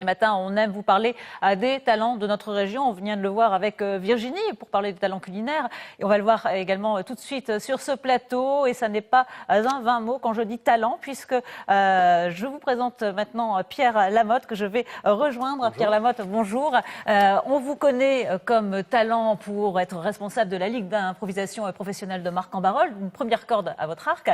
Ce matin, on aime vous parler des talents de notre région. On vient de le voir avec Virginie pour parler des talents culinaires. Et on va le voir également tout de suite sur ce plateau. Et ça n'est pas un vain mot quand je dis talent, puisque je vous présente maintenant Pierre Lamotte, que je vais rejoindre. Bonjour. Pierre Lamotte, bonjour. On vous connaît comme talent pour être responsable de la Ligue d'improvisation professionnelle de Marc-en-Barœul, une première corde à votre arc.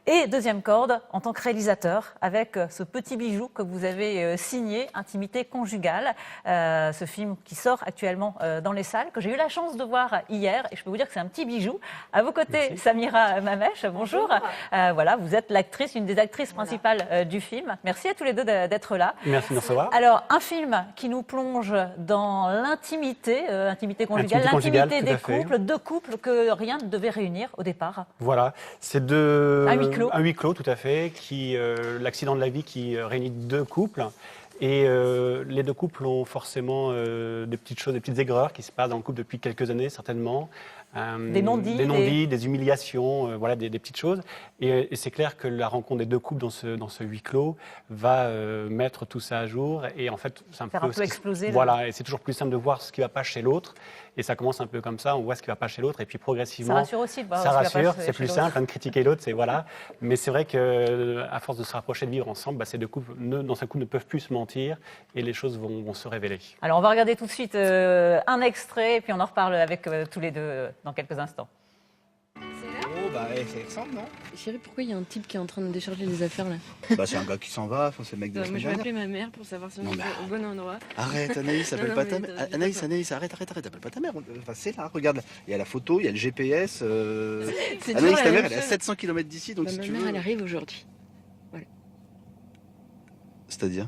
Et deuxième corde, en tant que réalisateur, avec ce petit bijou que vous avez signé, Intimité conjugale, ce film qui sort actuellement dans les salles, que j'ai eu la chance de voir hier, et je peux vous dire que c'est un petit bijou. À vos côtés, merci. Samira Mamech, bonjour. Voilà, vous êtes l'actrice, une des actrices principales du film. Merci à tous les deux d'être là. Merci de nous recevoir. Alors, un film qui nous plonge dans l'intimité, intimité conjugale, l'intimité des couples, deux couples que rien ne devait réunir au départ. Voilà, c'est un huis clos, tout à fait, l'accident de la vie qui réunit deux couples. Et les deux couples ont forcément des petites choses, des petites aigreurs qui se passent dans le couple depuis quelques années, certainement. Des non-dits, des humiliations, voilà, des petites choses. Et c'est clair que la rencontre des deux couples dans ce huis clos va mettre tout ça à jour. Et en fait, c'est un peu exploser. Voilà, et c'est toujours plus simple de voir ce qui ne va pas chez l'autre. Et ça commence un peu comme ça, on voit ce qui ne va pas chez l'autre. Et puis progressivement, ça rassure aussi. Ça rassure, c'est plus simple de critiquer l'autre, c'est voilà. Mais c'est vrai qu'à force de se rapprocher, de vivre ensemble, ces deux couples, dans un couple, ne peuvent plus se mentir et les choses vont se révéler. Alors on va regarder tout de suite un extrait et puis on en reparle avec tous les deux dans quelques instants. Oh bah c'est ressemble, non? Chérie, pourquoi il y a un type qui est en train de décharger les affaires là? Bah c'est un gars qui s'en va, c'est le mec de la Moi je vais appeler ma mère pour savoir si on est au bon endroit. Arrête Anaïs, appelle pas ta mère. Anaïs, arrête, appelle pas ta mère. Enfin c'est là, regarde, il y a la photo, il y a le GPS. Anaïs, ta mère, elle est à 700 km d'ici, donc si tu veux... Ma mère, elle arrive aujourd'hui. Voilà. C'est-à-dire?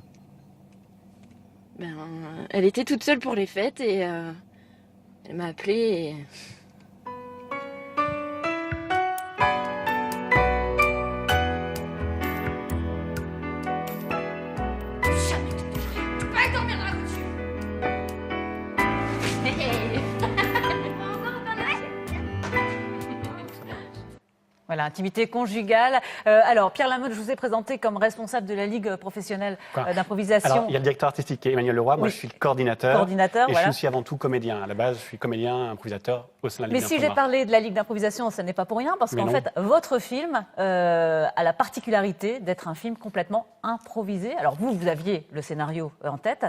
Ben, elle était toute seule pour les fêtes et elle m'a appelée et... Voilà, intimité conjugale. Alors, Pierre Lamotte, je vous ai présenté comme responsable de la Ligue professionnelle d'improvisation. Alors, il y a le directeur artistique Emmanuel Leroy, moi je suis le coordinateur. Et voilà. je suis aussi avant tout comédien. À la base, je suis comédien, improvisateur au sein de la Ligue. Mais si j'ai parlé de la Ligue d'improvisation, ce n'est pas pour rien, parce qu'en fait, votre film a la particularité d'être un film complètement improvisé. Alors vous aviez le scénario en tête.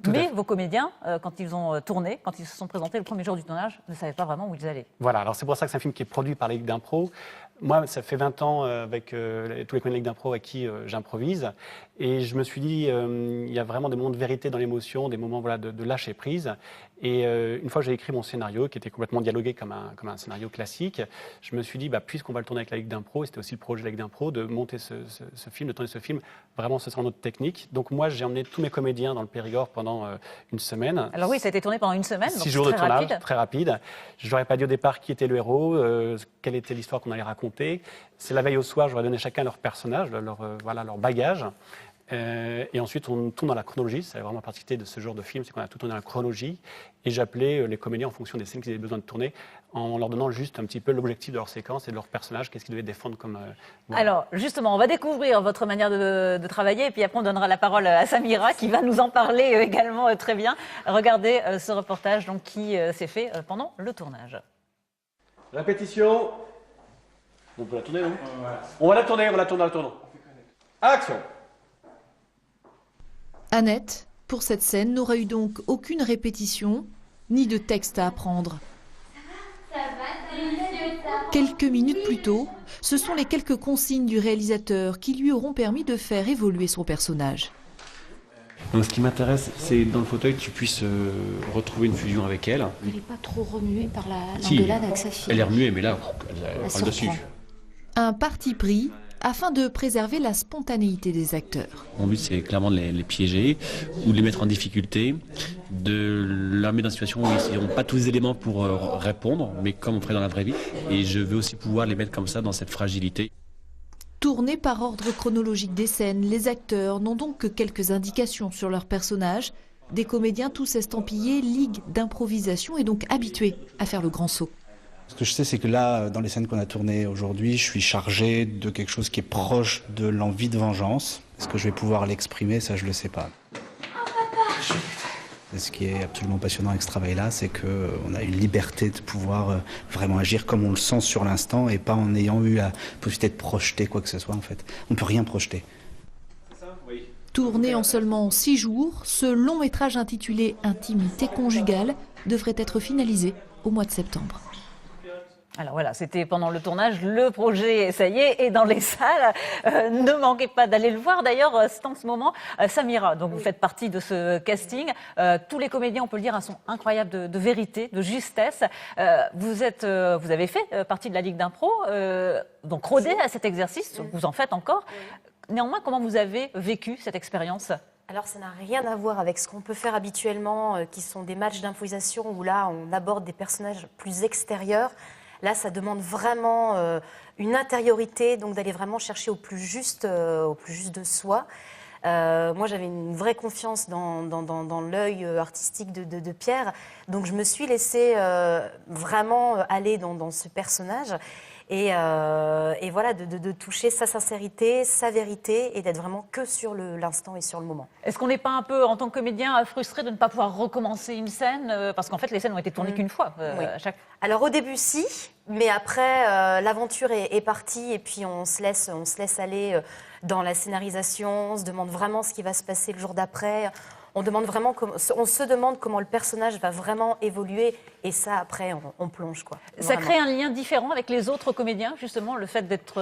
Mais vos comédiens, quand ils ont tourné, quand ils se sont présentés le premier jour du tournage, ne savaient pas vraiment où ils allaient. Voilà, alors c'est pour ça que c'est un film qui est produit par la Ligue d'impro. Moi, ça fait 20 ans avec tous les comédiens de la Ligue d'impro avec qui j'improvise. Et je me suis dit, il y a vraiment des moments de vérité dans l'émotion, des moments de lâcher prise. Et une fois que j'ai écrit mon scénario, qui était complètement dialogué comme un scénario classique, je me suis dit, puisqu'on va le tourner avec la Ligue d'impro, et c'était aussi le projet de la Ligue d'impro, de monter ce film, de tourner ce film, vraiment ce sera notre technique. Donc moi, j'ai emmené tous mes comédiens dans le Périgord pendant une semaine. Alors oui, ça a été tourné pendant une semaine, 6 jours de tournage, très rapide. Je n'aurais pas dit au départ qui était le héros, quelle était l'histoire qu'on allait raconter. C'est la veille au soir, j'aurais donné chacun leur personnage, leur bagage. Et ensuite, on tourne dans la chronologie. C'est vraiment la particularité de ce genre de film, c'est qu'on a tout tourné dans la chronologie. Et j'appelais les comédiens en fonction des scènes qu'ils avaient besoin de tourner, en leur donnant juste un petit peu l'objectif de leur séquence et de leur personnage, qu'est-ce qu'ils devaient défendre comme... Voilà. Alors, justement, on va découvrir votre manière de travailler, et puis après, on donnera la parole à Samira, qui va nous en parler également très bien. Regardez ce reportage donc, qui s'est fait pendant le tournage. Répétition. On peut la tourner, non? On va la tourner, Action! Annette, pour cette scène, n'aura eu donc aucune répétition, ni de texte à apprendre. Quelques minutes plus tôt, ce sont les quelques consignes du réalisateur qui lui auront permis de faire évoluer son personnage. Donc ce qui m'intéresse, c'est dans le fauteuil que tu puisses retrouver une fusion avec elle. Elle n'est pas trop remuée par l'engueulade avec sa fille. Elle est remuée, mais là, elle prend le dessus. Un parti pris afin de préserver la spontanéité des acteurs. Mon but, c'est clairement de les piéger ou de les mettre en difficulté, de leur mettre dans une situation où ils n'auront pas tous les éléments pour répondre, mais comme on ferait dans la vraie vie. Et je veux aussi pouvoir les mettre comme ça dans cette fragilité. Tournés par ordre chronologique des scènes, les acteurs n'ont donc que quelques indications sur leur personnage. Des comédiens tous estampillés Ligue d'improvisation et donc habitués à faire le grand saut. Ce que je sais, c'est que là, dans les scènes qu'on a tournées aujourd'hui, je suis chargé de quelque chose qui est proche de l'envie de vengeance. Est-ce que je vais pouvoir l'exprimer? Ça, je ne le sais pas. Et ce qui est absolument passionnant avec ce travail-là, c'est qu'on a une liberté de pouvoir vraiment agir comme on le sent sur l'instant et pas en ayant eu la possibilité de projeter quoi que ce soit en fait. On ne peut rien projeter. Tourné en seulement 6 jours, ce long métrage intitulé « Intimité conjugale » devrait être finalisé au mois de septembre. Alors voilà, c'était pendant le tournage, le projet, ça y est, est dans les salles. Ne manquez pas d'aller le voir. D'ailleurs, c'est en ce moment, Samira, donc vous faites partie de ce casting. Tous les comédiens, on peut le dire, sont incroyables de vérité, de justesse. Vous avez fait partie de la Ligue d'impro, donc rodé à cet exercice, vous en faites encore. Néanmoins, comment vous avez vécu cette expérience ? Alors ça n'a rien à voir avec ce qu'on peut faire habituellement, qui sont des matchs d'improvisation où là on aborde des personnages plus extérieurs. Là, ça demande vraiment une intériorité, donc d'aller vraiment chercher au plus juste de soi. Moi, j'avais une vraie confiance dans l'œil artistique de Pierre, donc je me suis laissée vraiment aller dans ce personnage. Et voilà, de toucher sa sincérité, sa vérité et d'être vraiment que sur l'instant et sur le moment. Est-ce qu'on n'est pas un peu, en tant que comédien, frustré de ne pas pouvoir recommencer une scène parce qu'en fait, les scènes ont été tournées qu'une fois Oui. à chaque fois. Alors au début, si, mais après, l'aventure est partie et puis on se laisse aller dans la scénarisation, on se demande vraiment ce qui va se passer le jour d'après. On se demande comment le personnage va vraiment évoluer et ça, après, on plonge, quoi. Ça Vraiment. crée un lien différent avec les autres comédiens, justement, le fait d'être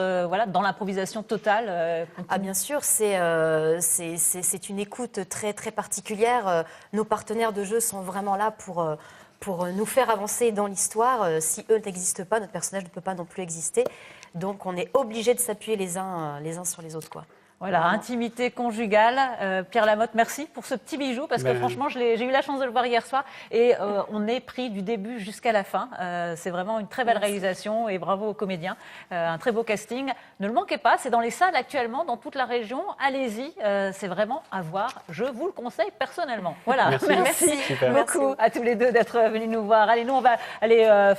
dans l'improvisation totale. Ah, bien sûr, c'est une écoute très, très particulière. Nos partenaires de jeu sont vraiment là pour nous faire avancer dans l'histoire. Si eux n'existent pas, notre personnage ne peut pas non plus exister. Donc, on est obligés de s'appuyer les uns sur les autres, quoi. Voilà, Vraiment. Intimité conjugale. Pierre Lamotte, merci pour ce petit bijou, parce que franchement, j'ai eu la chance de le voir hier soir, et on est pris du début jusqu'à la fin. C'est vraiment une très belle réalisation, et bravo aux comédiens. Un très beau casting. Ne le manquez pas, c'est dans les salles actuellement, dans toute la région. Allez-y, c'est vraiment à voir. Je vous le conseille personnellement. Voilà, merci beaucoup à tous les deux d'être venus nous voir. Allez, nous, on va aller faire